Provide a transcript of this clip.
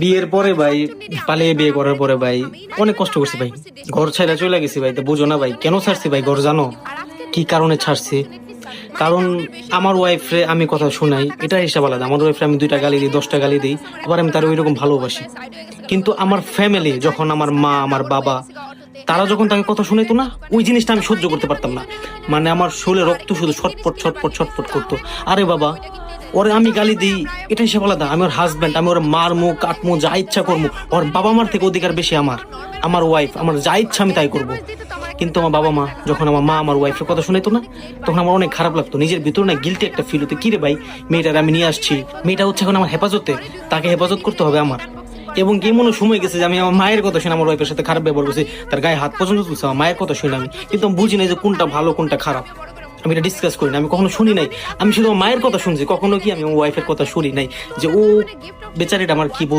বিয়ের পরে ভাই, পালিয়ে বিয়ে করার পরে ভাই অনেক কষ্ট করছি ভাই, ঘর ছাইরা চলে গেছি ভাই। তো বুঝো না ভাই কেন ছাড়ছি ভাই ঘর, জানো কি কারণে ছাড়ছি? কারণ আমার ওয়াইফরে আমি কথা শুনাই, এটা হিসাব আলাদা। আমার ওয়াইফরে আমি 2টা গালি দিই, 10টা গালি দিই, আবার আমি তার ওইরকম ভালোবাসি। কিন্তু আমার ফ্যামিলি, যখন আমার মা, আমার বাবা, তারা যখন তাকে কথা শুনাইতো না, ওই জিনিসটা আমি সহ্য করতে পারতাম না। মানে আমার শরীরে রক্ত শুধু ছটফট ছটফট ছটফট করতো। আরে বাবা, ওরে আমি গালি দিই, এটা হিসাব আলাদা। আমি ওর হাজব্যান্ড, আমি ওর মারমু কাটমু, যা ইচ্ছা করবো। ওর বাবা মার থেকে অধিকার বেশি আমার। আমার ওয়াইফ, আমার যা ইচ্ছা আমি তাই করবো। কিন্তু আমার বাবা মা, যখন আমার মা আমার ওয়াইফের কথা শুনাইতো না, তখন আমার অনেক খারাপ লাগতো। নিজের ভিতরে না গিলটি একটা ফিল হতো, কিরে ভাই মেয়েটার আমি নিয়ে আসছি, মেয়েটা হচ্ছে এখন আমার হেফাজতে, তাকে হেফাজত করতে হবে আমার। এবং এমনও সময় গেছে যে আমি আমার মায়ের কথা শুনে আমার ওয়াইফের সাথে খারাপ ব্যবহার করছি, তার গায়ে হাত পর্যন্ত তুলছে আমার মায়ের কথা শুনে আমি। কিন্তু আমি বুঝি নাই যে কোনটা ভালো কোনটা খারাপ, আমি এটা ডিসকাস করি না, আমি কখনো শুনি নাই। আমি শুধু আমার মায়ের কথা শুনছি, কখনো কি আমি আমার ওয়াইফের কথা শুনি নাই যে ও বেচারিটা আমার কি